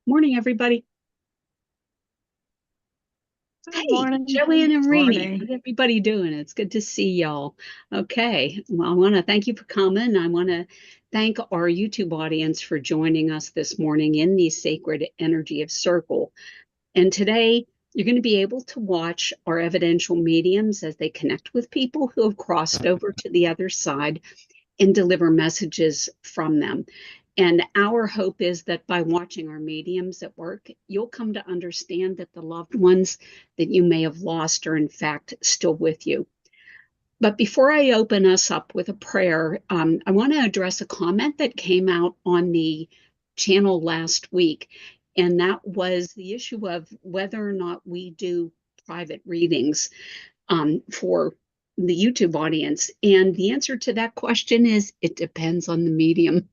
Morning, everybody. Good Hey, morning. Joanne and Rainey. Morning. How's everybody doing? It's good to see y'all. Okay. Well, I want to thank you for coming. I want to thank our YouTube audience for joining us this morning in the sacred energy of circle. And today, you're going to be able to watch our evidential mediums as they connect with people who have crossed over to the other side and deliver messages from them. And our hope is that by watching our mediums at work, you'll come to understand that the loved ones that you may have lost are, in fact, still with you. But before I open us up with a prayer, I want to address a comment that came out on the channel last week. And that was the issue of whether or not we do private readings for the YouTube audience. And the answer to that question is it depends on the medium.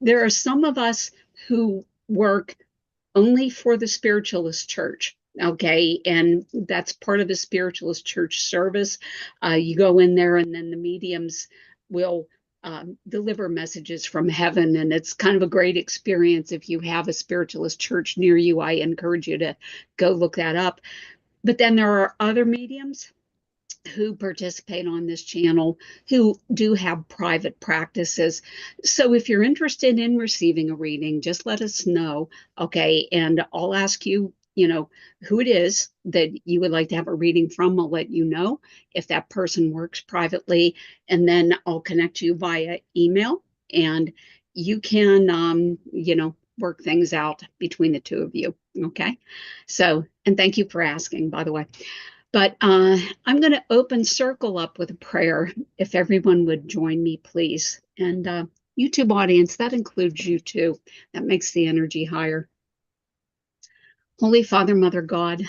There are some of us who work only for the spiritualist church. Okay, and that's part of the spiritualist church service. You go in there, and then the mediums will deliver messages from heaven, and it's kind of a great experience. If you have a spiritualist church near you, I encourage you to go look that up. But then there are other mediums who participate on this channel who do have private practices. So if you're interested in receiving a reading, just let us know. Okay. And I'll ask you, who it is that you would like to have a reading from. I'll let you know if that person works privately. And then I'll connect you via email and you can, work things out between the two of you. Okay. So, and thank you for asking, by the way. But I'm going to open circle up with a prayer if everyone would join me, please. And YouTube audience, that includes you too. That makes the energy higher. Holy Father, Mother God,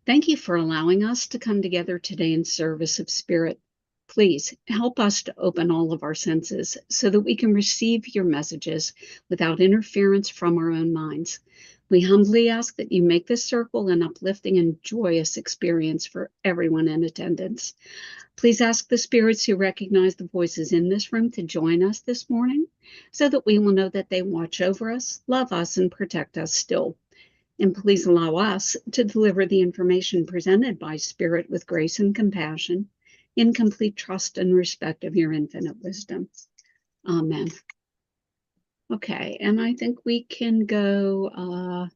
thank you for allowing us to come together today in service of spirit. Please help us to open all of our senses so that we can receive your messages without interference from our own minds. We humbly ask that you make this circle an uplifting and joyous experience for everyone in attendance. Please ask the spirits who recognize the voices in this room to join us this morning so that we will know that they watch over us, love us, and protect us still. And please allow us to deliver the information presented by Spirit with grace and compassion, in complete trust and respect of your infinite wisdom. Amen. Okay, and I think we can go,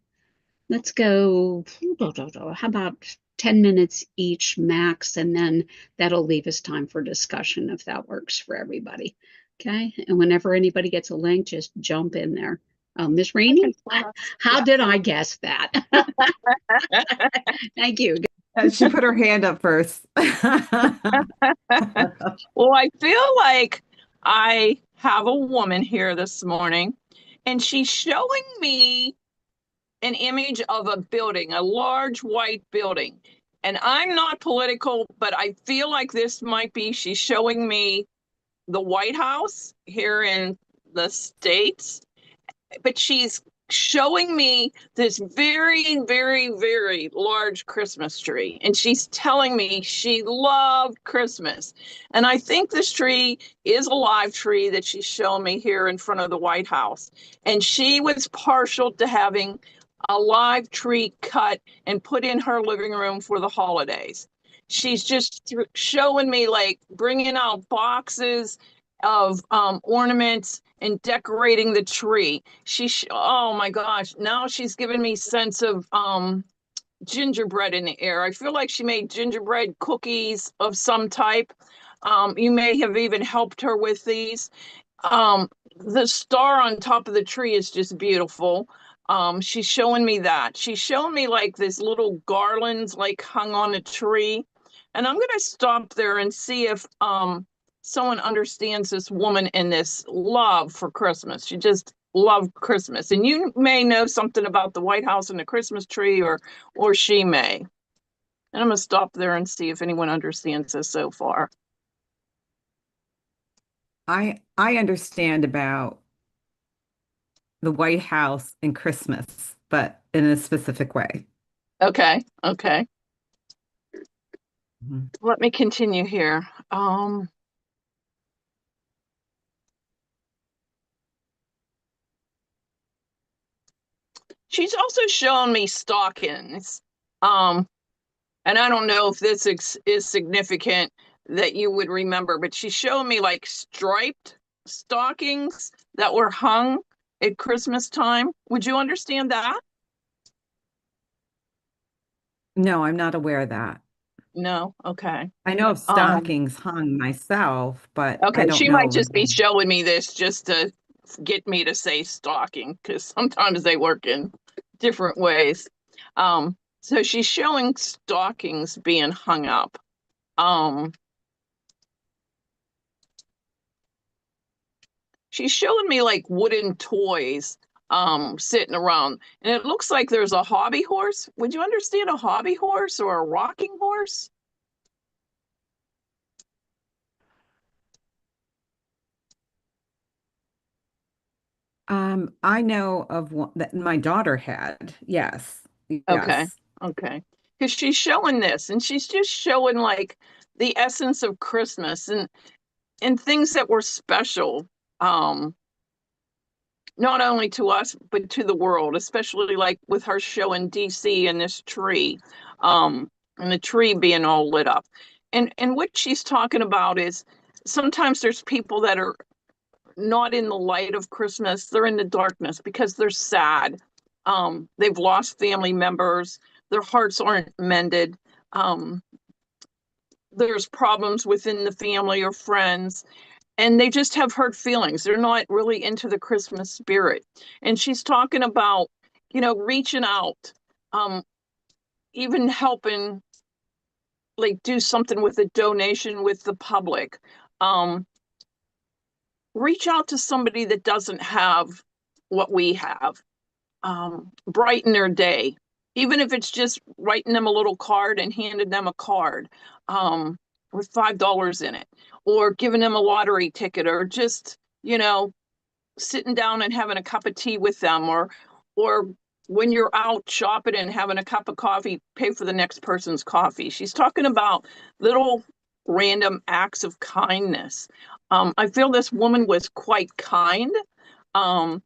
let's go, how about 10 minutes each max, and then that'll leave us time for discussion if that works for everybody. Okay, and whenever anybody gets a link, just jump in there. Miss Rainey, how Yeah. did I guess that? Thank you. She put her hand up first. Well, I feel like I have a woman here this morning, and she's showing me an image of a building, a large white building. And I'm not political, but I feel like this might be, she's showing me the White House here in the States, but she's showing me this very, very, very large Christmas tree. And she's telling me she loved Christmas. And I think this tree is a live tree that she's shown me here in front of the White House. And she was partial to having a live tree cut and put in her living room for the holidays. She's just showing me like bringing out boxes of ornaments and decorating the tree. Oh my gosh, now she's given me sense of gingerbread in the air. I feel like she made gingerbread cookies of some type. You may have even helped her with these. The star on top of the tree is just beautiful. She's showing me that. She's showing me like this little garlands like hung on a tree. And I'm gonna stop there and see if someone understands this woman and this love for Christmas. She just loved Christmas. And you may know something about the White House and the Christmas tree, or she may. And I'm gonna stop there and see if anyone understands this so far. I understand about the White House and Christmas, but in a specific way. Okay, okay. Mhm. Let me continue here. She's also shown me stockings. Um, and I don't know if this is significant that you would remember, but she showed me like striped stockings that were hung at Christmas time. Would you understand that? No, I'm not aware of that. No. Okay. I know of Um, stockings hung myself, but I okay. don't She might know. just be showing me this just to get me to say stocking because sometimes they work in different ways. So she's showing stockings being hung up. Um, she's showing me like wooden toys sitting around, and it looks like there's a hobby horse. Would you understand a hobby horse or a rocking horse? I know of one that my daughter had. Yes. Okay. Yes. Okay. Because she's showing this and she's just showing like the essence of Christmas and things that were special. Um, not only to us but to the world, especially like with her show in DC and this tree, and the tree being all lit up. And what she's talking about is sometimes there's people that are not in the light of Christmas, they're in the darkness because they're sad. They've lost family members, their hearts aren't mended. Um, there's problems within the family or friends, and they just have hurt feelings. They're not really into the Christmas spirit. And she's talking about, reaching out, um, even helping, like, do something with a donation with the public. Um, reach out to somebody that doesn't have what we have. Brighten their day, even if it's just writing them a little card and handing them a card with $5 in it, or giving them a lottery ticket, or just sitting down and having a cup of tea with them, or when you're out shopping and having a cup of coffee, pay for the next person's coffee. She's talking about little random acts of kindness. I feel this woman was quite kind. Um,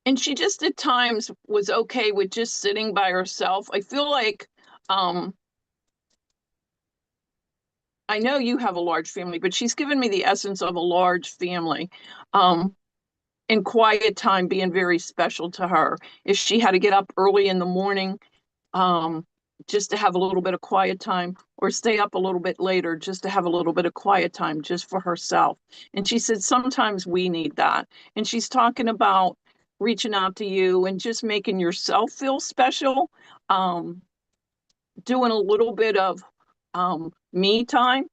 and she just at times was okay with just sitting by herself. I feel like um, I know you have a large family, but she's given me the essence of a large family. And quiet time being very special to her. If she had to get up early in the morning, um, just to have a little bit of quiet time, or stay up a little bit later just to have a little bit of quiet time just for herself. And she said sometimes we need that. And she's talking about reaching out to you and just making yourself feel special, um, doing a little bit of me time,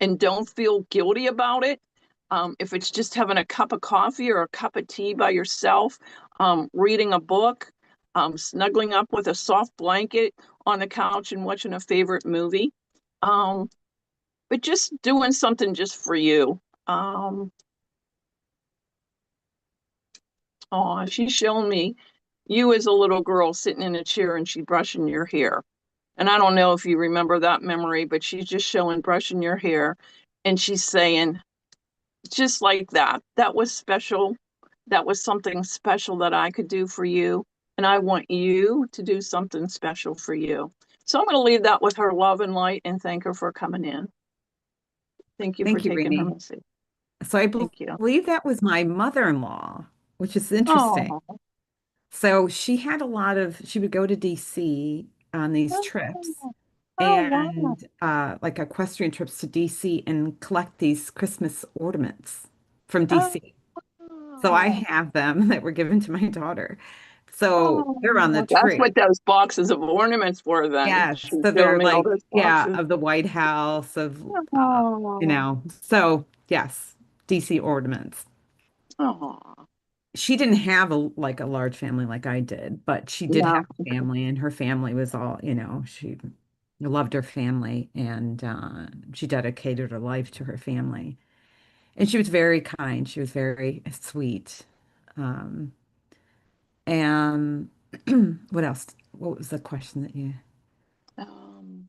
and don't feel guilty about it. If it's just having a cup of coffee or a cup of tea by yourself, reading a book, snuggling up with a soft blanket on the couch and watching a favorite movie, um, but just doing something just for you. Um, oh, she's shown me you as a little girl sitting in a chair and she brushing your hair. And I don't know if you remember that memory, but she's just showing brushing your hair and she's saying, just like that. That was special. That was something special that I could do for you. And I want you to do something special for you. So I'm going to leave that with her love and light and thank her for coming in. Thank you for Thank you, taking her Rini. message. So I Thank you. believe that was my mother-in-law, which is interesting. Oh, So she would go to DC on these trips oh, wow. and like equestrian trips to DC and collect these Christmas ornaments from DC. So I Oh, have them that were given to my daughter. So they're on the oh. That's what tree. those boxes of ornaments were then. Yes. She So showed they're me all like, those yeah, boxes. of the White House, of, Oh, so yes, DC ornaments. oh. She didn't have a large family like I did, but she did Yeah. have a family, and her family was all, she loved her family, and she dedicated her life to her family. And she was very kind. She was very sweet. Um, and what else? What was the question that you? Um,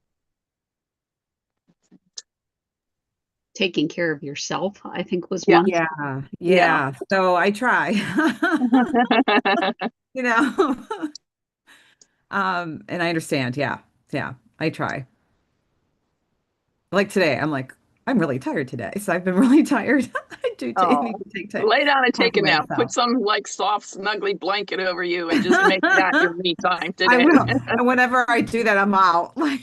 taking care of yourself, I think was Yeah. one. Yeah, Yeah. yeah. So I try. You know. And I understand. Yeah. Yeah. I try. Like today, I'm like, I'm really tired today. So I've been really tired. I do need Oh, to take lay down and time take for a nap. Put myself. some like soft, snuggly blanket over you and just make that your me time I today. will. And whenever I do that, I'm out. Like,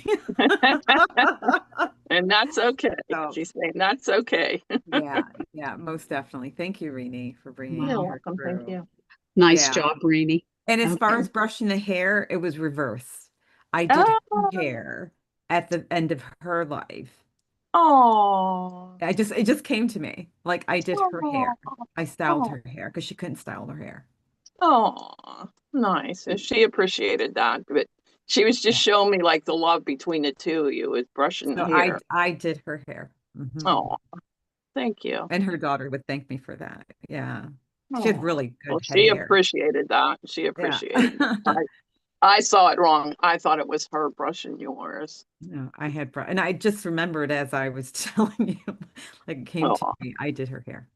And that's okay. so She's saying that's okay. yeah, yeah, most definitely. Thank you, Rini, for bringing You're Wow. her welcome. Thank through. you. Nice Yeah. job, Rainey. And as far Okay. as brushing the hair, it was reverse. I did her Oh, hair at the end of her life. oh, It just came to me. Like I did her hair. oh, I styled oh, her hair because she couldn't style her hair. oh, nice. And she appreciated that, but she was just Yeah. showing me like the love between the two of you with brushing So hair. I did her hair. Oh, thank you. And her daughter would thank me for that. Yeah. She had Oh, really well, good head of she hair. appreciated that. She Yeah. appreciated it. I saw it wrong. I thought it was her brushing yours. No, and I just remembered as I was telling you, like it came to Oh, me. I did her hair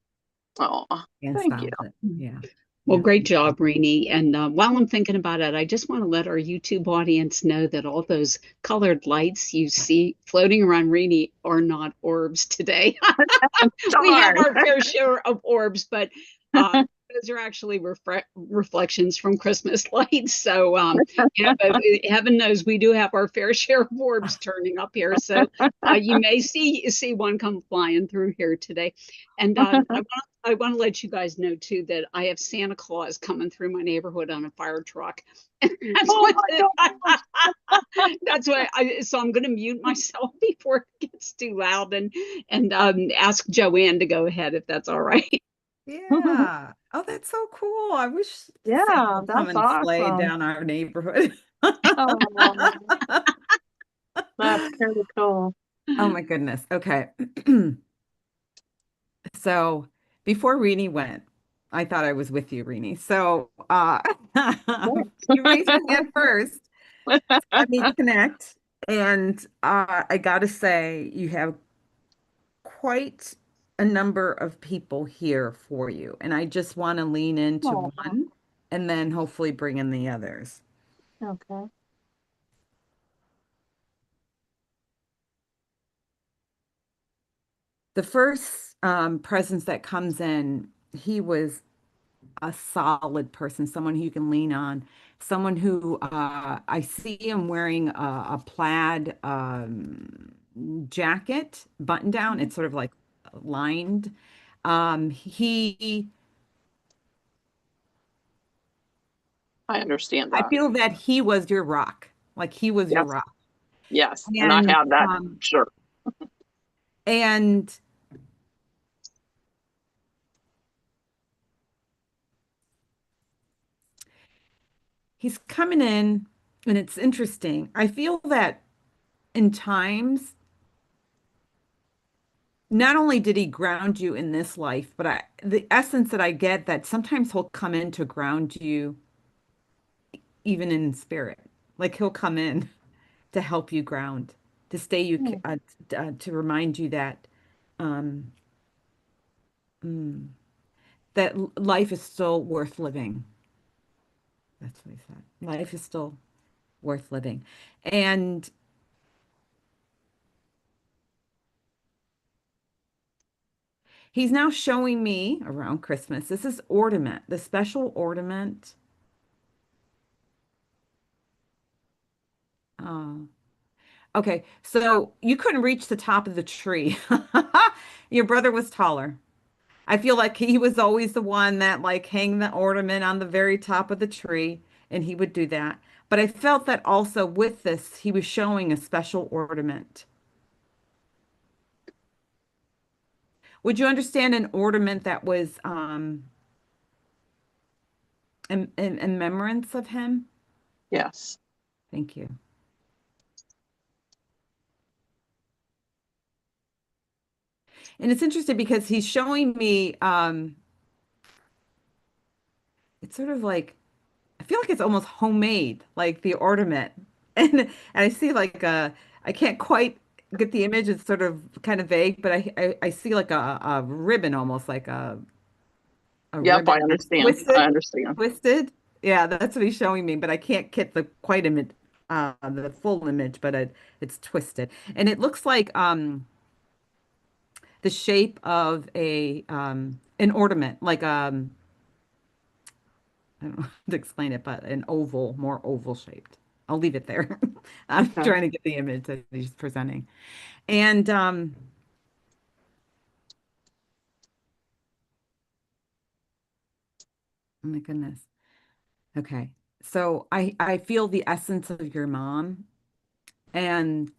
oh, and thank you. styled it. Yeah. Well, Yeah. great job, Rainey. And while I'm thinking about it, I just want to let our YouTube audience know that all those colored lights you see floating around Rainey are not orbs today. We have Darn. our fair share of orbs, but those are actually reflections from Christmas lights. So, yeah, but heaven knows we do have our fair share of orbs turning up here. So, you may see one come flying through here today. And I want to let you guys know too that I have Santa Claus coming through my neighborhood on a fire truck. That's Oh what my gosh. that's why so I'm going to mute myself before it gets too loud and ask Joanne to go ahead if that's all right. Yeah. Oh, that's so cool. I wish Santa Yeah, would come that's and sleigh awesome. down our neighborhood. Oh, that's kind of cool. Oh my goodness. Okay. So before Rini went, I thought I was with you, Rini. So you raised your hand first. Let me connect. And I gotta say, you have quite a number of people here for you. And I just want to lean into Oh, one and then hopefully bring in the others. okay. The first presence that comes in, he was a solid person, someone who you can lean on, someone who I see him wearing a plaid jacket, button down. It's sort of like lined. He, I understand I that. feel that he was your rock, like he was your Yes, rock. yes. And I And have that um, shirt. and he's coming in, and it's interesting. I feel that in times, not only did he ground you in this life, but the essence that I get that sometimes he'll come in to ground you even in spirit. Like he'll come in to help you ground, to stay you, Hmm. to remind you that um, mm, that life is still worth living. That's what he said. Life is still worth living. And he's now showing me around Christmas. This is ornament, the special ornament. Uh, okay, so you couldn't reach the top of the tree. Your brother was taller. I feel like he was always the one that like hang the ornament on the very top of the tree, and he would do that. But I felt that also with this, he was showing a special ornament. Would you understand an ornament that was in remembrance of him? Yes. Thank you. And it's interesting because he's showing me it's sort of like I feel like it's almost homemade, like the ornament. And I see like I can't quite get the image. It's sort of kind of vague, but I see like a ribbon, almost like a Yep, ribbon I that's understand. I twisted, understand. twisted. Yeah, that's what he's showing me, but I can't get the quite image, the full image, but it's twisted, and it looks like the shape of a an ornament, like I don't know how to explain it, but an oval, more oval shaped. I'll leave it there. I'm Okay. trying to get the image that he's presenting. And oh my goodness. Okay. So I feel the essence of your mom, and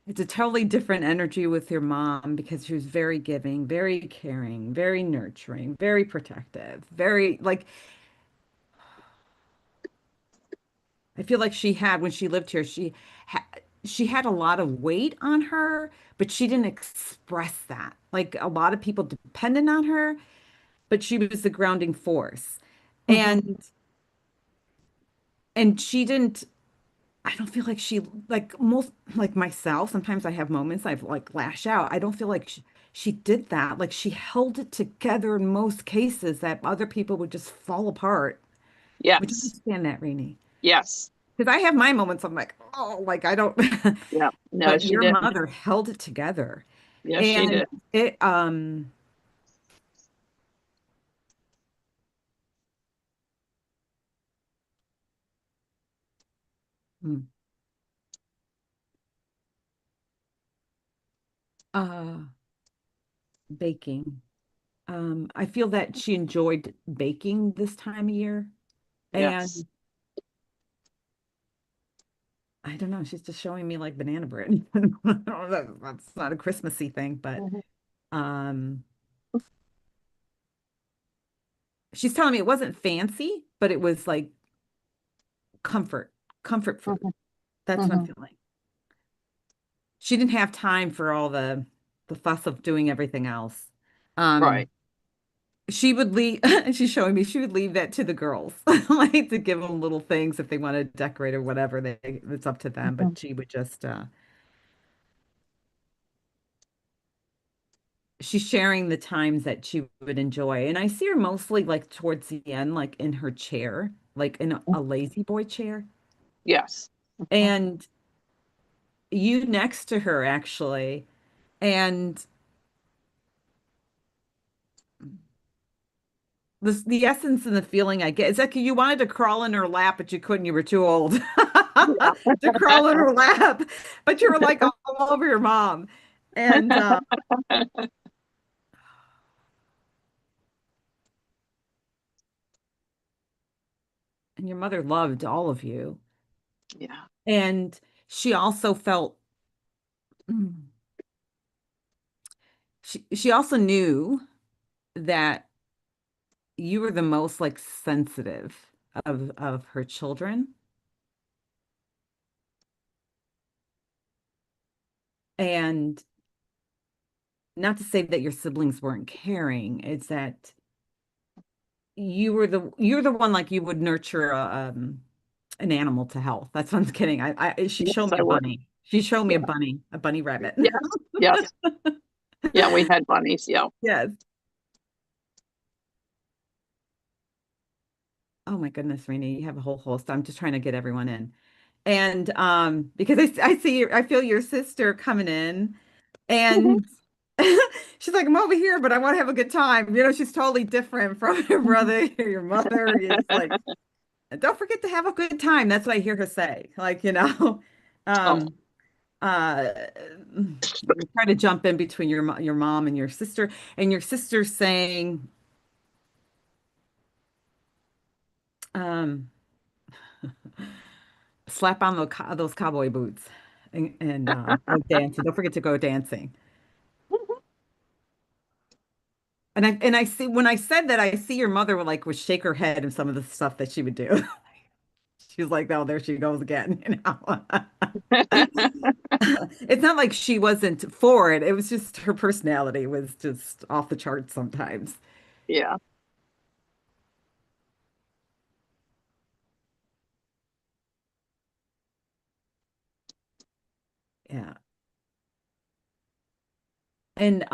it's a totally different energy with your mom because she was very giving, very caring, very nurturing, very protective, very like I feel like she had when she lived here, ha she had a lot of weight on her, but she didn't express that. Like a lot of people depended on her, but she was the grounding force. Hmm. And and she didn't I don't feel like she like most like myself, sometimes I have moments I've like lash out. I don't feel like she did that. Like she held it together in most cases that other people would just fall apart. Would you Yes. understand that, Rainey? Yes. Because I have my moments, I'm like, oh, like I don't, Yeah. No, but she your did. mother held it together. Yes, she And did. it, mm, uh, baking. I feel that she enjoyed baking this time of year. Yes. And I don't know, she's just showing me like banana bread. That's not a Christmassy thing, but Hmm. um, she's telling me it wasn't fancy, but it was like comfort, comfort food. Hmm. That's what I'm Hmm. feeling. She didn't have time for all the fuss of doing everything else. Right. Um, she would leave, she's showing me she would leave that to the girls, like to give them little things if they want to decorate or whatever. It's up to them, Hmm. but she would just she's sharing the times that she would enjoy. And I see her mostly like towards the end, like in her chair, like in a lazy boy chair. Yes. Hmm. And you next to her actually. And the essence and the feeling I get is like you wanted to crawl in her lap, but you couldn't. You were too old Yeah. to crawl in her lap, but you were like all over your mom. And and your mother loved all of you. Yeah. And she also felt she also knew that you were the most like sensitive of her children. And not to say that your siblings weren't caring, it's that you're the one like you would nurture an animal to health. That's what I'm kidding. She Yes, showed me I a would. bunny. She showed me Yeah. a bunny rabbit. Yes. Yes. Yeah, we had bunnies. Yeah. Yes. Oh my goodness, Rainey, you have a whole host. I'm just trying to get everyone in. And because I see I feel your sister coming in Mhm. and she's like, I'm over here, but I want to have a good time. You know, she's totally different from your Mhm. brother, your mother. It's like, don't forget to have a good time. That's what I hear her say. Like, you know, Oh, um, uh, you try to jump in between your mom and your sister saying, um, slap on those cowboy boots and go dancing. Don't forget to go dancing. And I see when I said that, I see your mother would shake her head and some of the stuff that she would do. She was like, "Oh, there she goes again." You know, it's not like she wasn't for it. It was just her personality was just off the charts sometimes. yeah. Yeah. And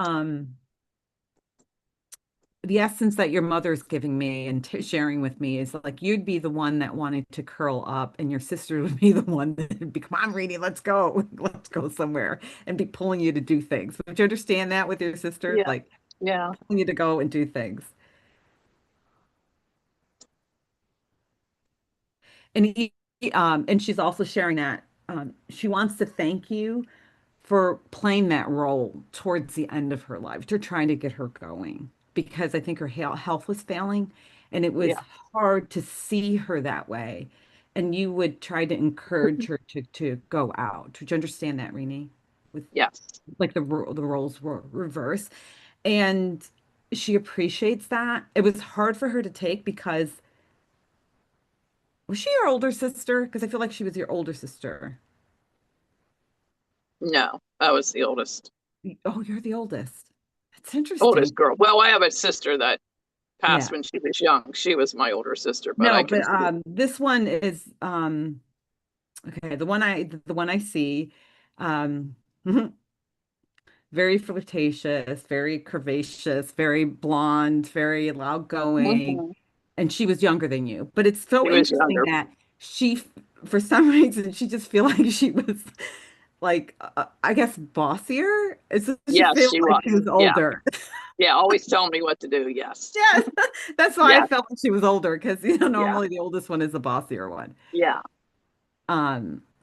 the essence that your mother's giving me and sharing with me is like you'd be the one that wanted to curl up, and your sister would be the one that would be, come on, Rainey, let's go. Let's go somewhere, and be pulling you to do things. Would you understand that with your sister? Yeah. Like Yeah. pulling you to go and do things. And she's also sharing that she wants to thank you for playing that role towards the end of her life. You're trying to get her going because I think her health was failing, and it was Yeah. hard to see her that way. And you would try to encourage her to go out. Would you understand that, Renee? With Yes. like the roles were reversed, and she appreciates that. It was hard for her to take because was she your older sister? Because I feel like she was your older sister. No, I was the oldest. Oh, you're the oldest. That's interesting. Oldest girl. Well, I have a sister that passed Yeah. when she was young. She was my older sister, but No, I but consider. this one is okay, the one I see um very flirtatious, very curvaceous, very blonde, very outgoing, Mhm. and she was younger than you. But it's so She was interesting younger. that she for some reason she just feel like she was like I guess bossier. She Yes, feels she like she was. was Yeah. older. Yeah. Always telling me what to do. Yes. Yes, that's why I Yes. felt like she was older because Yeah. normally the oldest one is the bossier one. Yeah.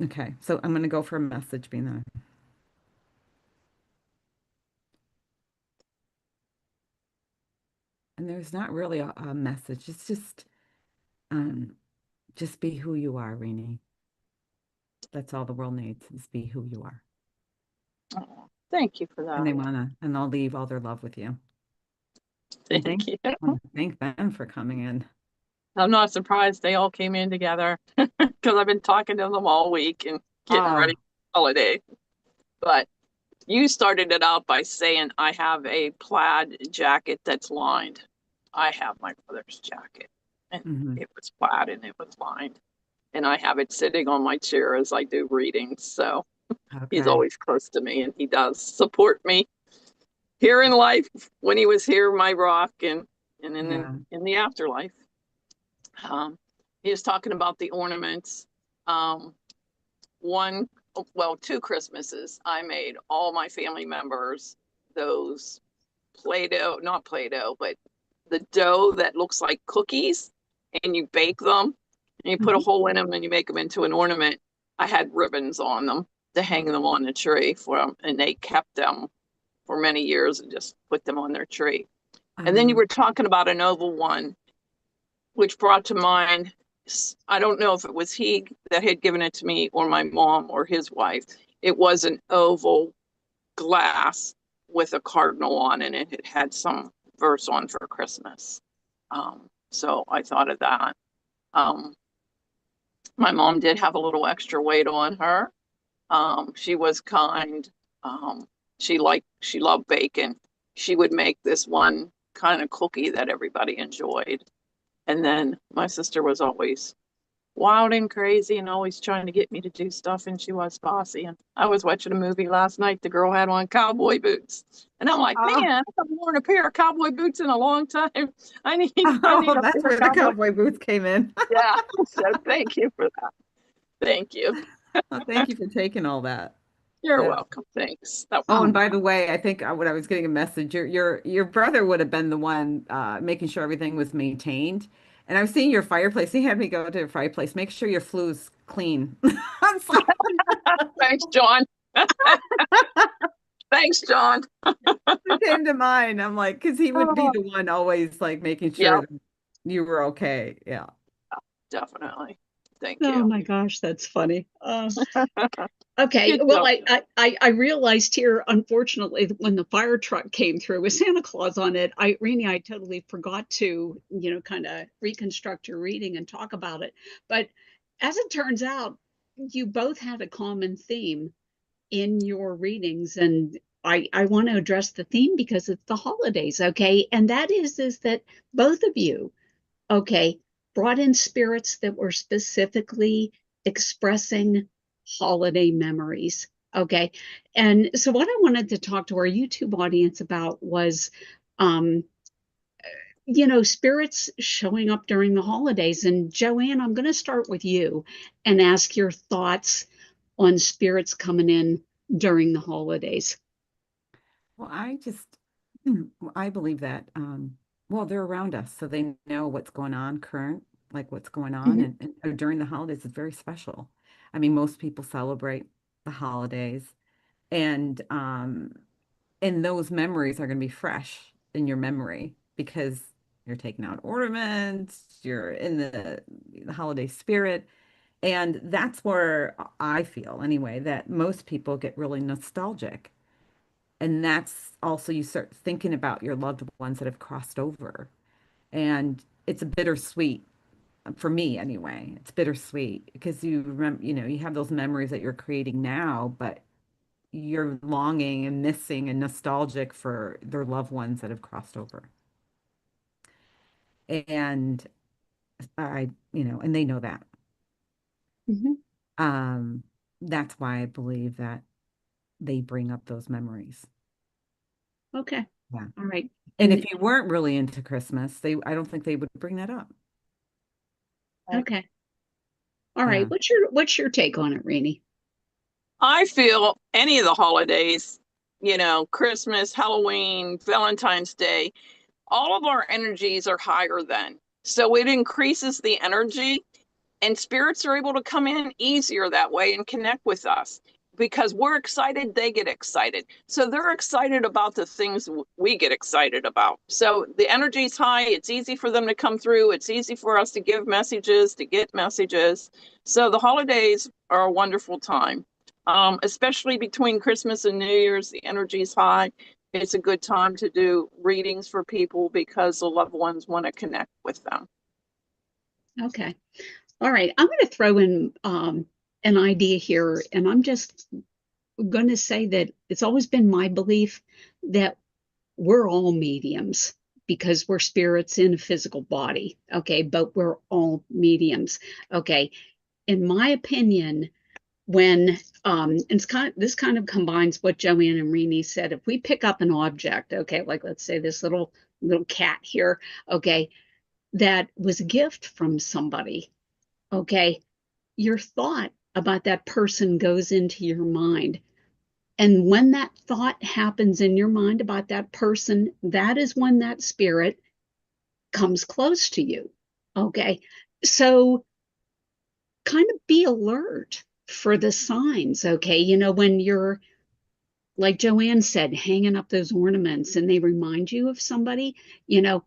Okay, so I'm gonna go for a message being there. And there's not really a message. It's um just be who you are, Renee. That's all the world needs is be who you are. Oh, thank you for And that. they'll leave all their love with you. And Thank you. I want to thank them for coming in. I'm not surprised they all came in together because I've been talking to them all week and getting ready Oh, for holiday. But you started it out by saying I have a plaid jacket that's lined. I have my brother's jacket, and hmm. it was plaid and it was lined. And I have it sitting on my chair as I do readings. So he's Okay. always close to me and he does support me here in life when he was here, my rock, and Yeah. in the afterlife. He was talking about the ornaments. Um, one, well, two Christmases, I made all my family members those Play-Doh, not Play-Doh, but the dough that looks like cookies, and you bake them and you put a Mhm. hole in them and you make them into an ornament. I had ribbons on them to hang them on the tree for them, and they kept them for many years and just put them on their tree. And then you Uh, were talking about an oval one, which brought to mind, I don't know if it was he that had given it to me or my mom or his wife. It was an oval glass with a cardinal on it, and it had some verse on for Christmas. So I thought of that. Um, my mom did have a little extra weight on her. She was kind. Um, she loved bacon. She would make this one kind of cookie that everybody enjoyed. And then my sister was always wild and crazy and always trying to get me to do stuff, and she was bossy. And I was watching a movie last night. The girl had on cowboy boots, and I'm like, man, oh, I haven't worn a pair of cowboy boots in a long time. I need oh, a that's pair of where the cowboy. cowboy boots came in. Yeah. So thank you for that. Thank you. Oh, thank you for taking all that. You're Yeah. welcome. Thanks. That Oh, and by the way, I think when I was getting a message, your brother would have been the one making sure everything was maintained. And I was seeing your fireplace. He had me go to your fireplace. Make sure your flue's clean. I'm sorry. thanks, John. Thanks, John. It came to mind. I'm like, because he would be Oh, the one always like making yeah, sure that you were okay. Yeah. definitely. Thank Oh you. my gosh, that's funny. Okay, Good well, job. I realized here, unfortunately, that when the fire truck came through with Santa Claus on it, Irene, I totally forgot to, kind of reconstruct your reading and talk about it. But as it turns out, you both had a common theme in your readings, and I want to address the theme because it's the holidays, okay? And that is that both of you, okay, brought in spirits that were specifically expressing holiday memories. Okay. And so what I wanted to talk to our YouTube audience about was, um, spirits showing up during the holidays. And Joanne, I'm going to start with you and ask your thoughts on spirits coming in during the holidays. Well, I believe that, well, they're around us, so they know what's going on like what's going on. Hmm. And during the holidays, it's very special. I mean, most people celebrate the holidays, and, and those memories are going to be fresh in your memory because you're taking out ornaments, you're in the holiday spirit. And that's where I feel, anyway, that most people get really nostalgic. And that's also you start thinking about your loved ones that have crossed over. And it's a bittersweet, for me anyway. It's bittersweet because you remember, you have those memories that you're creating now, but you're longing and missing and nostalgic for their loved ones that have crossed over. And and they know that. Hmm. Um, that's why I believe that they bring up those memories. Okay. Yeah. All right. And if And you weren't really into Christmas, I don't think they would bring that up. Right. okay. All right. Yeah. What's your take on it, Rainey? I feel any of the holidays, Christmas, Halloween, Valentine's Day, all of our energies are higher then. So it increases the energy, and spirits are able to come in easier that way and connect with us because we're excited, they get excited. So they're excited about the things we get excited about. So the energy's high, it's easy for them to come through, it's easy for us to give messages, to get messages. So the holidays are a wonderful time. Especially between Christmas and New Year's, the energy's high. It's a good time to do readings for people because the loved ones want to connect with them. Okay. All right. I'm going to throw in an idea here, and I'm just going to say that it's always been my belief that we're all mediums because we're spirits in a physical body. Okay. But we're all mediums. Okay. In my opinion, when and this kind of combines what Joanne and Rini said. If we pick up an object, okay, like let's say this little cat here, okay, that was a gift from somebody, okay, your thought about that person goes into your mind. And when that thought happens in your mind about that person, that is when that spirit comes close to you. Okay. So kind of be alert for the signs. Okay. When you're, like Joanne said, hanging up those ornaments and they remind you of somebody, you know,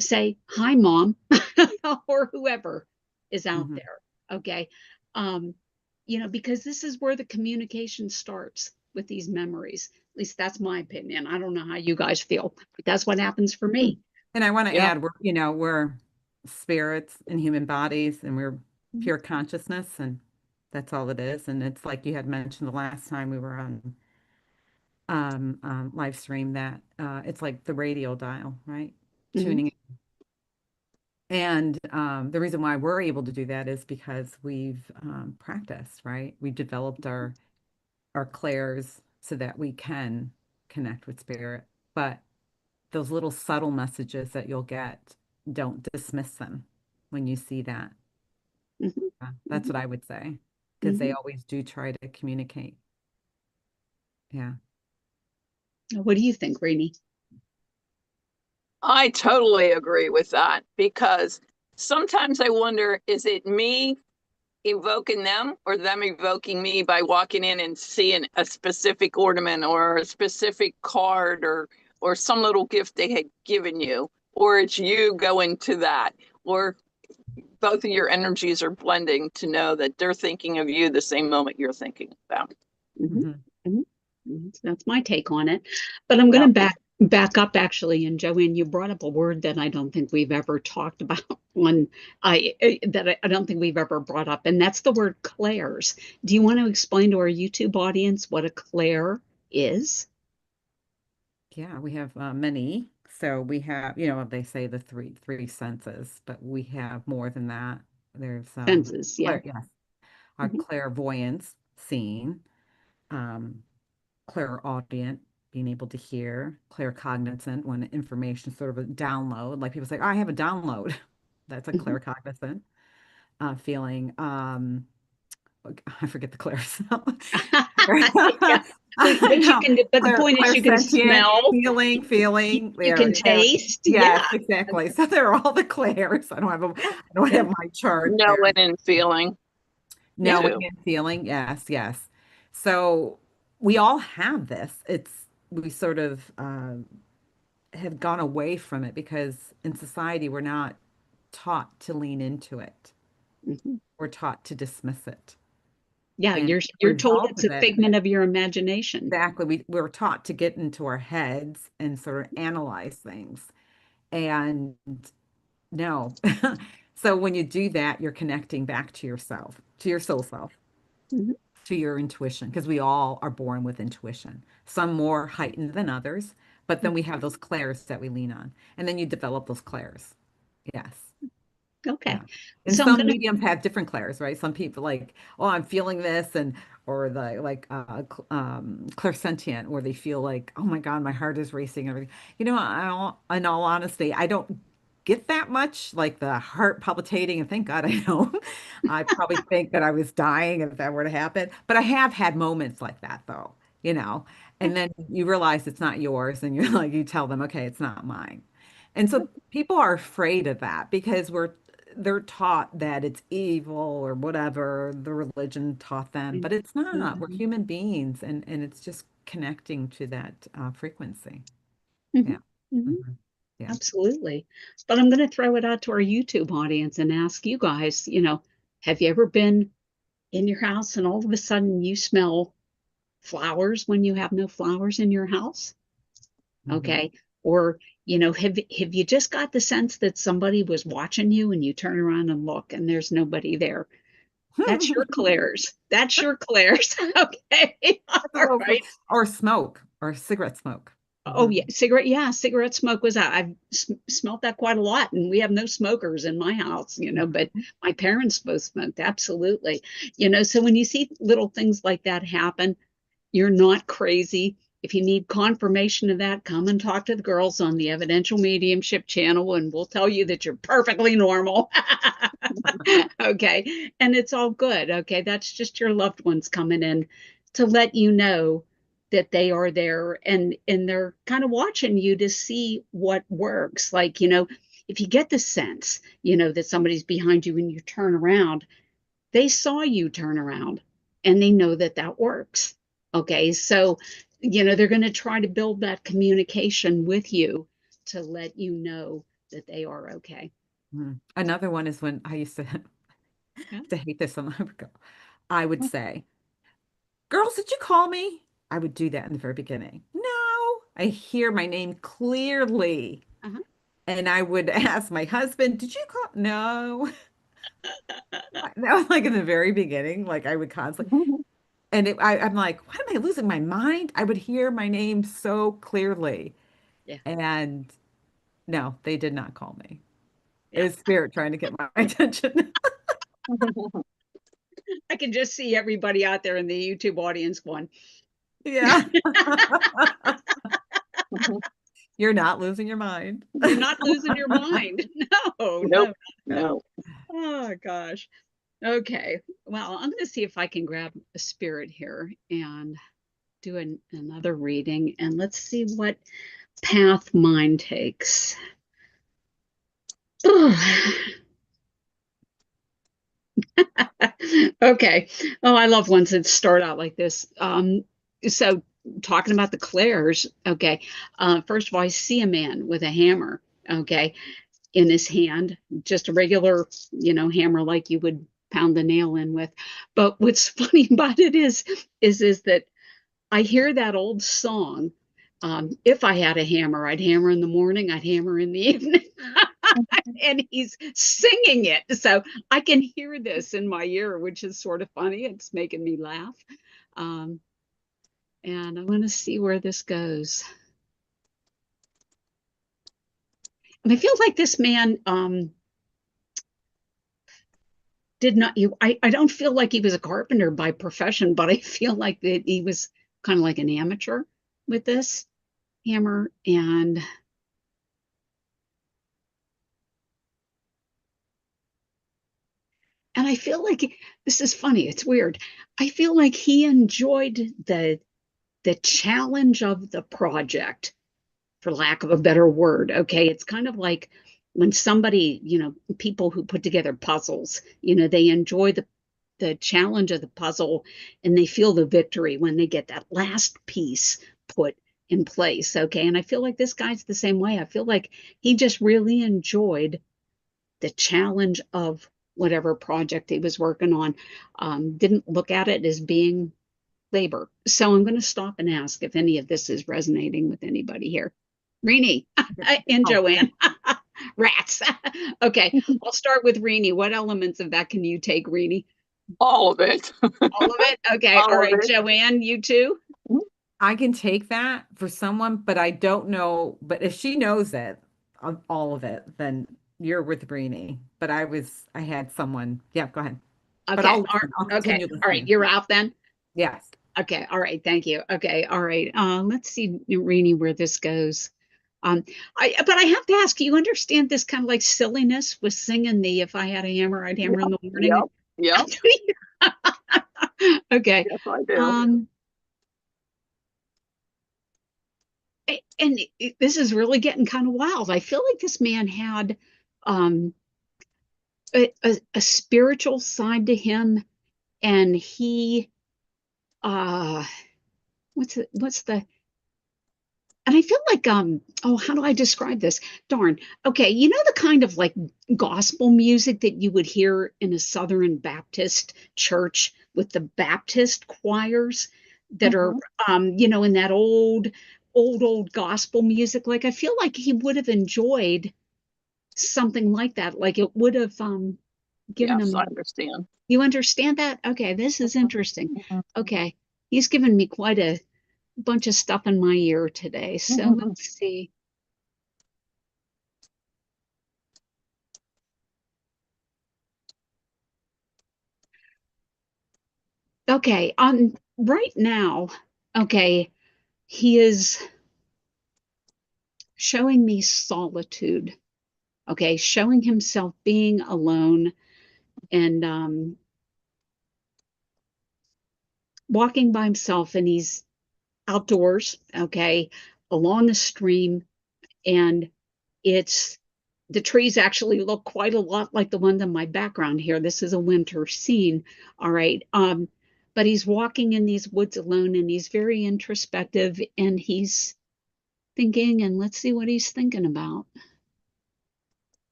say, hi, mom, or whoever is out Hmm. there. Okay. Um, because this is where the communication starts with these memories. At least that's my opinion. I don't know how you guys feel, but that's what happens for me. And I want to Yeah. add, we're spirits in human bodies and we're Mhm. pure consciousness and that's all it is. And it's like you had mentioned the last time we were on live stream that it's like the radio dial, right? Mhm. Tuning in. And the reason why we're able to do that is because we've practiced, right? We've developed our clairs so that we can connect with spirit. But those little subtle messages that you'll get, don't dismiss them when you see that. Mhm. That's what I would say, because they Mhm. always do try to communicate. Yeah. What do you think, Rainey? I totally agree with that because sometimes I wonder, is it me evoking them or them evoking me by walking in and seeing a specific ornament or a specific card or some little gift they had given you, or it's you going to that, or both of your energies are blending to know that they're thinking of you the same moment you're thinking of them. Mhm. Hmm. Mhm. That's my take on it. But I'm going Yeah. to back up actually. And Joanne, you brought up a word that I don't think we've ever talked about on I don't think we've ever brought up, and that's the word clairs. Do you want to explain to our YouTube audience what a clair is? Yeah, we have many. So we have, they say the three senses, but we have more than that. There's Senses, yeah. yes, our Mhm. clairvoyance, seeing, um, clairaudient, being able to hear, claircognizant, when information is sort of a download. Like people say, oh, I have a download. That's a Mhm. claircognizant feeling. I forget the clairs. Yeah. But you No, can, but the point is you can clairsentient, smell, feeling. you can There, yeah, taste. Yeah. yes, exactly. So they're all the clairs. I don't Yeah. have my chart there. Knowing and feeling Yeah. Knowing too. and feeling, yes, yes. So we all have this. We sort of have gone away from it because in society we're not taught to lean into it. Mhm. We're taught to dismiss it. Yeah. And the You're told result it's of a it, figment of your imagination. exactly, we're taught to get into our heads and sort of analyze things. And no. So when you do that, you're connecting back to yourself, to your soul self, Mhm. to your intuition, because we all are born with intuition, some more heightened than others, but then we have those clairs that we lean on. And then you develop those clairs. Yes. Okay. Yeah. And So I'm some gonna. mediums have different clairs, right? Some people like, oh, I'm feeling this, and or the clairsentient, where they feel like, oh my God, my heart is racing and everything. In all honesty, I don't get that much, like the heart palpitating, and thank God I don't. I probably think that I was dying if that were to happen. But I have had moments like that though, you know. Yeah. And then you realize it's not yours, and you're like, you tell them, okay, it's not mine. And so people are afraid of that because they're taught that it's evil or whatever the religion taught them, but it's not. We're Mhm. human beings, and it's just connecting to that frequency. Mhm. Yeah. Mhm. Mhm. Yeah. Absolutely. But I'm going to throw it out to our YouTube audience and ask you guys, have you ever been in your house and all of a sudden you smell flowers when you have no flowers in your house? Mhm. Okay. Or, have you just got the sense that somebody was watching you and you turn around and look and there's nobody there? That's your clairs. That's your clairs. Okay. That's a All little right. or smoke or cigarette smoke. Oh Mhm. yeah, cigarette. Yeah, cigarette smoke was out. I've smelt that quite a lot, and we have no smokers in my house, but Mhm. my parents both smoked. Absolutely. So when you see little things like that happen, you're not crazy. If you need confirmation of that, come and talk to the girls on the Evidential Mediumship Channel, and we'll tell you that you're perfectly normal. Okay. And it's all good. Okay. That's just your loved ones coming in to let you know that they are there and they're kind of watching you to see what works. Like, if you get the sense, that somebody's behind you and you turn around, they saw you turn around and they know that that works. Okay. So, they're going to try to build that communication with you to let you know that they are okay. Mhm. Another one is when I used to Yeah. to hate this a long ago. I would say, girls, did you call me? I would do that in the very beginning. No, I hear my name clearly. Uh-huh. And I would ask my husband, did you call? No. That was like in the very beginning. Like I would constantly, and I'm like, what am I losing my mind? I would hear my name so clearly. Yeah. And no, they did not call me. It Yeah. was spirit trying to get my attention. I can just see everybody out there in the YouTube audience going, Yeah. You're not losing your mind. you're not losing your mind. No, Nope. no, no. No. Oh gosh. Okay. Well, I'm going to see if I can grab a spirit here and do another reading, and let's see what path mine takes. Okay. Oh, I love ones that start out like this. So talking about the clairs, okay. First of all, I see a man with a hammer, okay, in his hand, just a regular, hammer like you would pound the nail in with. But what's funny about it is that I hear that old song. If I had a hammer, I'd hammer in the morning, I'd hammer in the evening. And he's singing it. So I can hear this in my ear, which is sort of funny. It's making me laugh. Um, and I'm going to see where this goes. And I feel like this man, did not you I don't feel like he was a carpenter by profession, but I feel like that he was kind of like an amateur with this hammer. And I feel like this is funny, it's weird. I feel like he enjoyed the challenge of the project, for lack of a better word. Okay, it's kind of like when somebody, people who put together puzzles, they enjoy the challenge of the puzzle, and they feel the victory when they get that last piece put in place. Okay, and I feel like this guy's the same way. I feel like he just really enjoyed the challenge of whatever project he was working on. Didn't look at it as being labor. So I'm going to stop and ask if any of this is resonating with anybody here. Rini and Oh, Joanne. Rats. Okay, I'll start with Rini. What elements of that can you take, Rini? All of it. All of it? Okay. All All of right. it. Joanne, you too? I can take that for someone, but I don't know. But if she knows it, all of it, then you're with Brini. But I had someone. Yeah, go ahead. But Okay. I'll listen. I'll Okay. continue All right. listening. You're out then? Yes. Okay. All right. Thank you. Okay. All right. Let's see, Rini, where this goes. But I have to ask, you understand this kind of like silliness with singing the "If I Had a Hammer, I'd Hammer in Yep. the Yep. Morning"? Yep. Okay. Yes, I do. Um, and this is really getting kind of wild. I feel like this man had um a spiritual side to him, and he uh what's the and I feel like oh, how do I describe this? Darn. Okay, the kind of like gospel music that you would hear in a Southern Baptist church with the Baptist choirs that are Hmm. in that old gospel music. Like I feel like he would have enjoyed something like that. Like it would have given Yes, I him. understand. You understand that? Okay, this is interesting. Okay. He's given me quite a bunch of stuff in my ear today. So Mhm. let's see. Okay, right now, okay, he is showing me solitude. Okay, showing himself being alone and walking by himself, and he's outdoors, okay, along a stream, and it's the trees actually look quite a lot like the ones in my background here. This is a winter scene. All right. But he's walking in these woods alone, and he's very introspective, and he's thinking, and let's see what he's thinking about.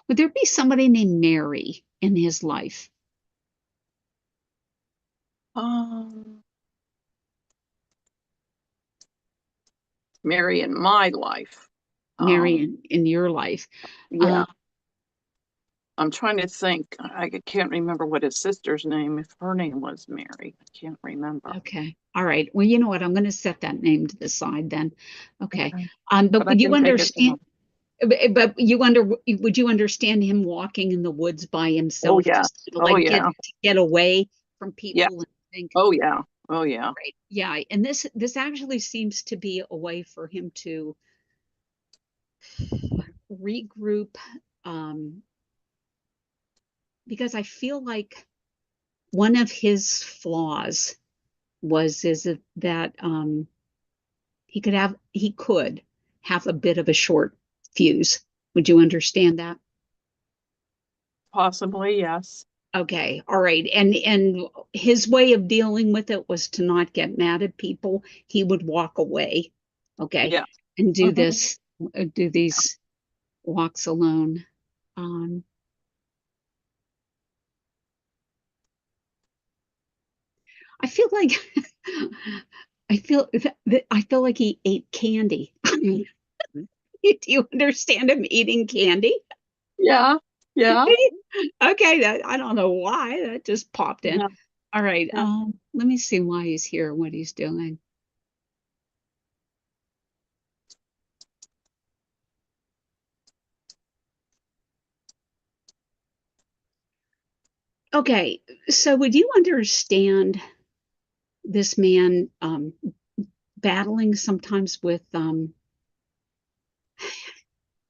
Would there be somebody named Mary in his life? Um, Mary in my life. Mary Um, in your life? yeah, Uh, I'm trying to think. I can't remember what his sister's name, if her name was Mary. I can't remember. okay. All right. Well, you know what? I'm going to set that name to the side then. Okay. Okay. But But I would you can take it understand? down. But would you understand him walking in the woods by Oh, himself, yes. just to Oh, like yeah. get away from Yeah. people and think, Oh, yeah. Oh, yeah. right, yeah. And this actually seems to be a way for him to regroup, um, because I feel like one of his flaws was is that he could have a bit of a short fuse. Would you understand that? Possibly, yes. Okay, all right. And his way of dealing with it was to not get mad at people. He would walk away, okay, Yeah. and Hmm. do these walks alone. Um, I feel like I feel like he ate candy. Do you understand him eating candy? Yeah. Yeah. Okay, I don't know why that just popped in. Yeah. All right, Yeah. let me see why he's here, what he's doing. Okay, so would you understand this man battling sometimes with I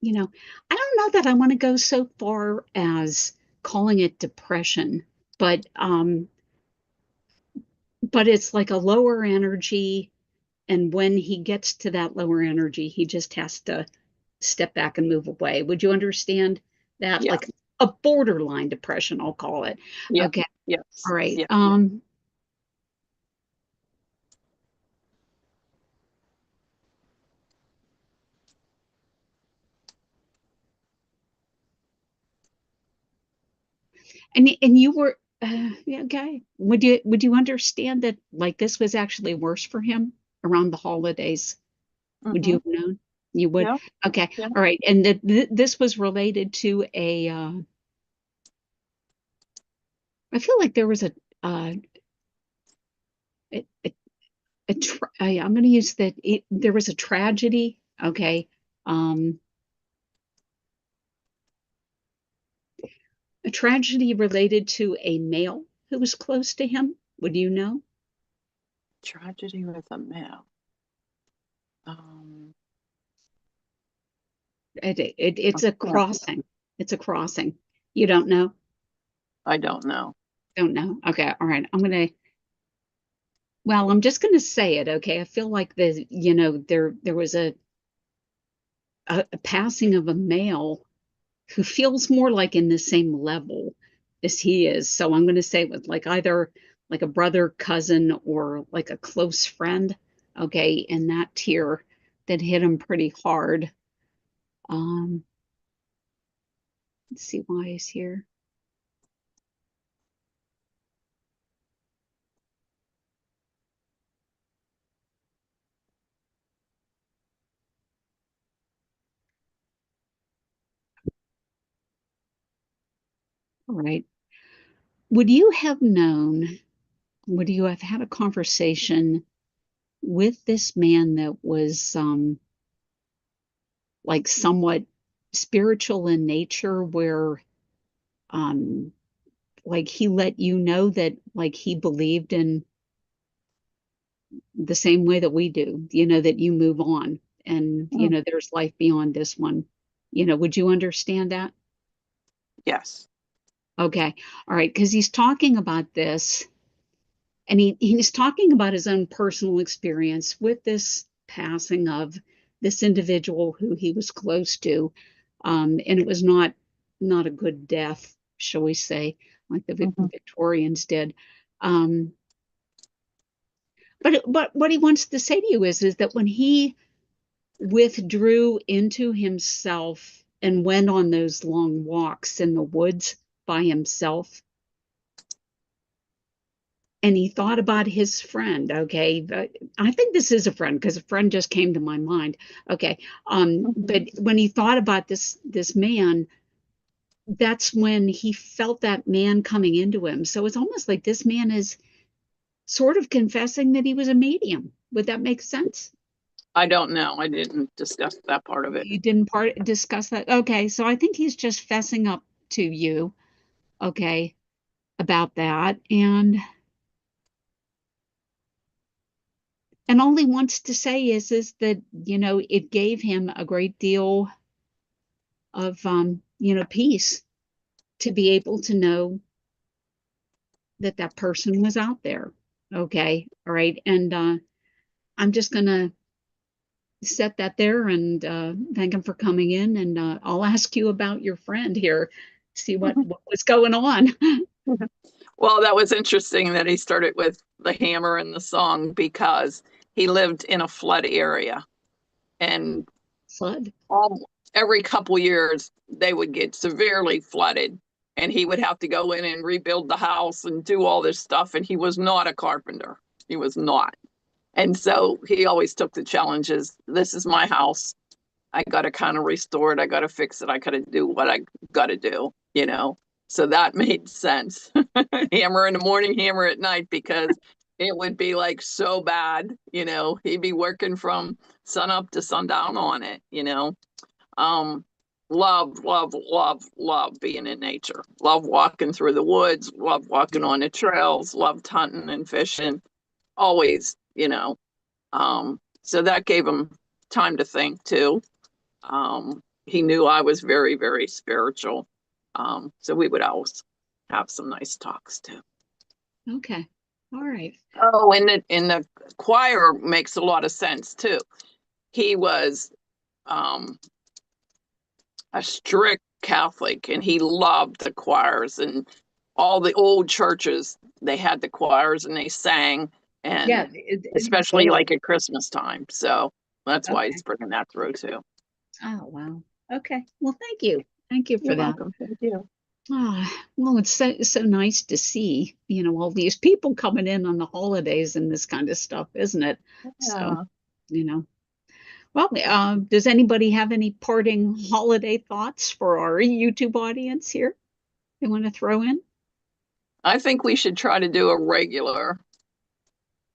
don't know that I want to go so far as calling it depression, but it's like a lower energy, and when he gets to that lower energy, he just has to step back and move away. Would you understand that? Yeah. Like a borderline depression, I'll call it. Yeah. Okay. All Yes. right. Yeah. And you were yeah, okay. Would you understand that like this was actually worse for him around the holidays? Would you Mm-hmm. have known? You would? Yeah. Okay. Yeah. All right. And that this was related to I feel like there was uh a, a, I'm going to use that there was a tragedy, okay? Um a tragedy related to a male who was close to him. Would you know? Tragedy with a male. Um, It's a yeah, crossing. It's a crossing. You don't know? I don't know. Don't know. Okay. All right. Well, I'm just gonna say it, okay? I feel like there was a passing of a male who feels more like in the same level as he is. So I'm gonna say it with like either like a brother, cousin, or like a close friend, okay, in that tier that hit him pretty hard. Um, let's see why he's here. All right. Would you have known, would you have had a conversation with this man that was like somewhat spiritual in nature where um like he let you know that like he believed in the same way that we do, that you move on and Mm, there's life beyond this one. Would you understand that? yes. Okay. All right, because he's talking about this and he's talking about his own personal experience with this passing of this individual who he was close to. And it was not a good death, shall we say, like the Hmm. Victorians did. Um, but what he wants to say to you is that when he withdrew into himself and went on those long walks in the woods by himself, and he thought about his friend, okay, I think this is a friend because a friend just came to my mind, okay, Hmm. but when he thought about this man, that's when he felt that man coming into him. So it's almost like this man is sort of confessing that he was a medium. Would that make sense? I don't know. I didn't discuss that part of it. You didn't discuss that? Okay, so I think he's just fessing up to you, okay, about that, and all he wants to say is that it gave him a great deal of peace to be able to know that that person was out there. Okay, all right, and I'm just gonna set that there and thank him for coming in, and I'll ask you about your friend here, see what was going on. Well, that was interesting that he started with the hammer and the song because he lived in a flood area and Flood. all every couple years they would get severely flooded and he would have to go in and rebuild the house and do all this stuff and he was not a carpenter. He was not. And so he always took the challenges. This is my house. I got to kind of restore it. I got to fix it. I got to do what I got to do. So that made sense. Hammer in the morning, hammer at night, because it would be like so bad. He'd be working from sun up to sundown on it. Um, love, love, love, love being in nature. Love walking through the woods, love walking on the trails, loved hunting and fishing. Always, so that gave him time to think too. He knew I was very, very spiritual. So we would always have some nice talks too. Okay. All right. Oh, and the choir makes a lot of sense too. He was a strict Catholic, and he loved the choirs, and all the old churches, they had the choirs and they sang, and Yeah. especially like at Christmas time. So that's why Okay. he's bringing that through too. Oh, wow. Okay. Well, thank you. Thank you for You're that. welcome. Thank you. Well, it's so nice to see, all these people coming in on the holidays and this kind of stuff, isn't it? So, Yeah. you know. Well, does anybody have any parting holiday thoughts for our YouTube audience here they want to throw in? I think we should try to do a regular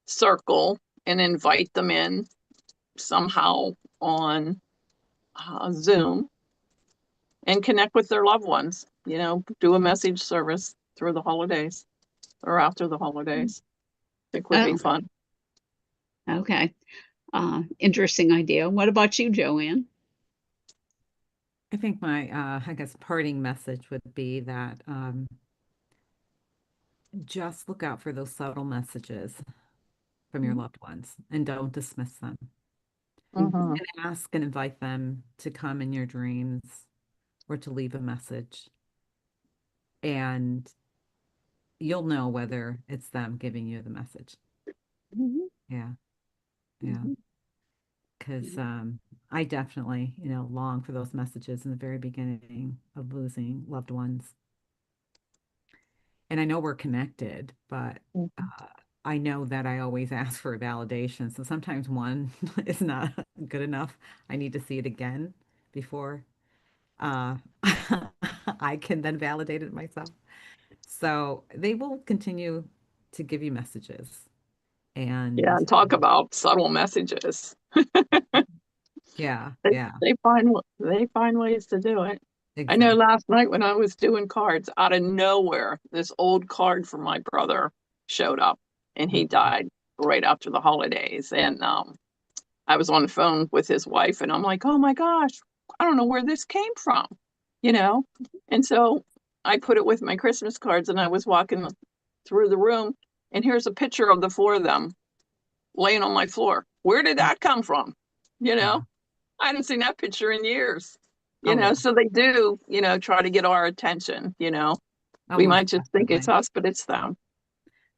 circle and invite them in somehow on Zoom and connect with their loved ones. Do a message service through the holidays or after the holidays. I think would be Oh, fun. okay. Interesting idea. What about you, Joanne? I think my, I guess, parting message would be that just look out for those subtle messages from your Mhm. loved ones and don't dismiss them. Mm-hmm. And ask and invite them to come in your dreams or to leave a message. And you'll know whether it's them giving you the message. Mhm. Yeah. Yeah. Mhm. Because I definitely, long for those messages in the very beginning of losing loved ones. And I know we're connected, but Mm-hmm. I know that I always ask for a validation. So sometimes one is not good enough. I need to see it again before uh, I can then validate it myself. So they will continue to give you messages. Yeah, And and talk about subtle messages. yeah, They, yeah, they find ways to do it. I know exactly. last night when I was doing cards, out of nowhere, this old card from my brother showed up, and he died right after the holidays. And I was on the phone with his wife, and I'm like, "Oh my gosh, I don't know where this came from," you know. And so I put it with my Christmas cards, and I was walking through the room, and here's a picture of the four of them laying on my floor. Where did that come from? You know, Wow. I hadn't seen that picture in years. Oh, yeah. So they do, try to get our attention. We Almost might just think it's definitely. us, but it's them.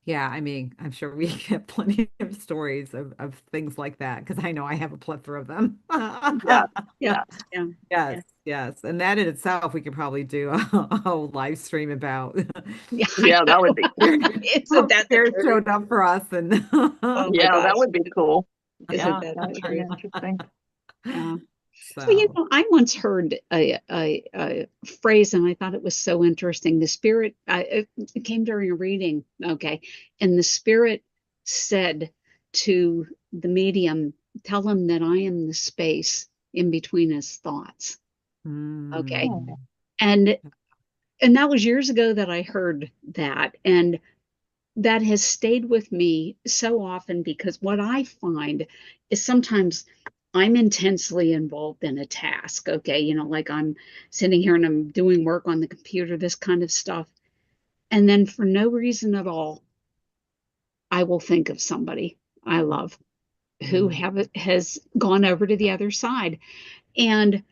Yeah, I mean, I'm sure we get plenty of stories of things like that because I know I have a plethora of them. Yeah, Yeah. yeah, Yeah. Yes, Yeah. yes. And that in itself, we could probably do a whole live stream about Yeah, I yeah. That would be, know. Isn't how that the spirit truth? showed up for us and Oh my yeah, that gosh. would be cool. Isn't Yeah, that that the would be truth? interesting. Yeah. Well, so I once heard a phrase and I thought it was so interesting. The spirit, it came during a reading, okay, and the spirit said to the medium, tell him that I am the space in between his thoughts. Okay. Oh, mm, And and that was years ago that I heard that. And that has stayed with me so often because what I find is sometimes I'm intensely involved in a task. Okay. Like I'm sitting here and I'm doing work on the computer, this kind of stuff. And then for no reason at all, I will think of somebody I love who mm, has gone over to the other side. And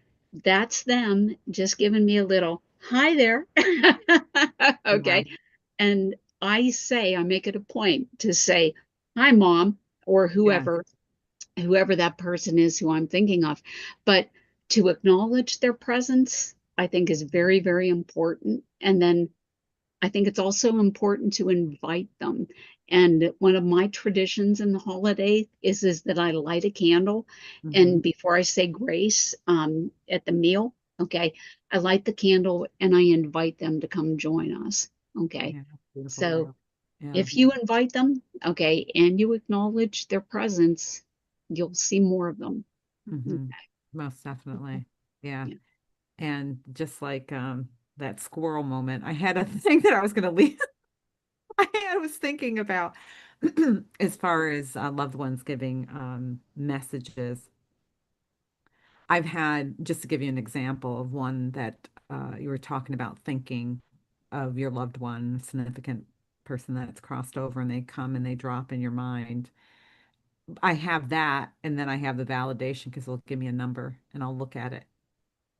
that's them just giving me a little hi there. yeah, Okay. And I make it a point to say, hi, mom, or yeah, whoever that person is who I'm thinking of. But to acknowledge their presence, I think is very, very important. And then I think it's also important to invite them. And one of my traditions in the holiday is that I light a candle, hmm, and before I say grace at the meal, okay, I light the candle and I invite them to come join us. Okay, yeah, beautiful. so Yeah, if you invite them, okay, and you acknowledge their presence, you'll see more of them. hmm, most definitely. Yeah. Yeah. And just like that squirrel moment, I had a thing that I was going to leave. I was thinking about as far as loved ones giving messages. I've had, just to give you an example of one that you were talking about, thinking of your loved one, significant person that's crossed over, and they come and they drop in your mind. I have that, and then I have the validation because they'll give me a number and I'll look at it,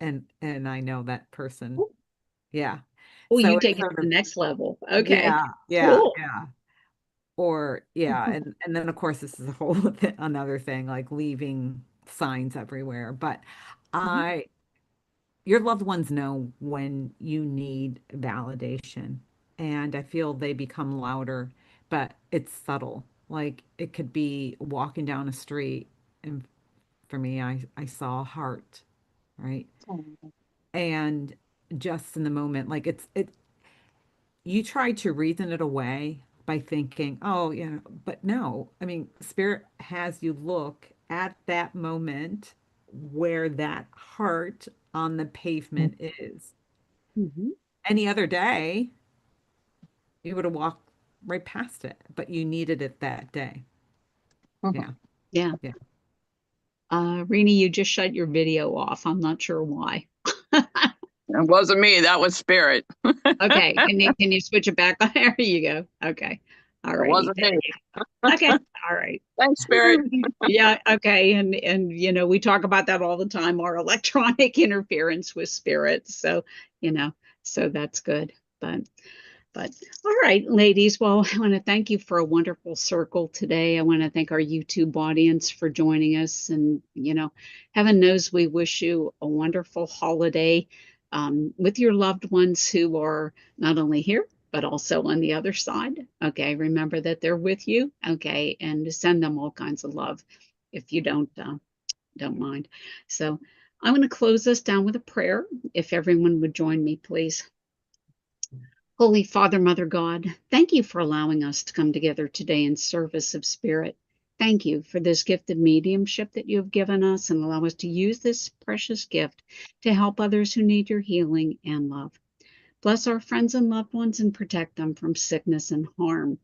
and I know that person. Yeah. Oh, So you it's take it to sort the of, next level. Okay. yeah, yeah, Cool. yeah. Or yeah, and then of course this is a whole another thing, like leaving signs everywhere. But Mhm. I your loved ones know when you need validation, and I feel they become louder, but it's subtle. Like it could be walking down a street, and for me, I saw a heart, right? And just in the moment, like it you try to reason it away by thinking, oh, yeah, but no. I mean, spirit has you look at that moment where that heart on the pavement is. Mhm. Any other day, you would have walked right past it, but you needed it that day. Mhm. Yeah, Yeah. yeah. Rini, you just shut your video off. I'm not sure why. It wasn't me, that was spirit. Okay. Can you switch it back? There you go. Okay. All It righty. wasn't me. Okay. All right. Thanks, spirit. Yeah, okay. And we talk about that all the time, our electronic interference with spirits. So, you know, so that's good. But all right, ladies. Well, I want to thank you for a wonderful circle today. I want to thank our YouTube audience for joining us. And, heaven knows we wish you a wonderful holiday with your loved ones who are not only here, but also on the other side. Okay. Remember that they're with you. Okay. And to send them all kinds of love if you don't mind. So I'm going to close this down with a prayer. If everyone would join me, please. Holy Father, Mother God, thank you for allowing us to come together today in service of spirit. Thank you for this gift of mediumship that you have given us and allow us to use this precious gift to help others who need your healing and love. Bless our friends and loved ones and protect them from sickness and harm.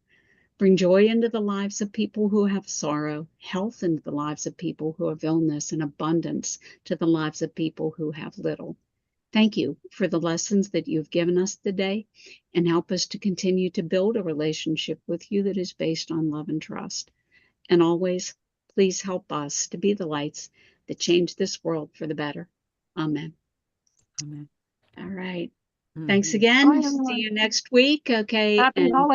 Bring joy into the lives of people who have sorrow, health into the lives of people who have illness, and abundance to the lives of people who have little. Thank you for the lessons that you've given us today and help us to continue to build a relationship with you that is based on love and trust. And always, please help us to be the lights that change this world for the better. Amen. Amen. All right. Thanks Mhm. again. Bye, See everyone. you next week. Okay. Happy And holidays.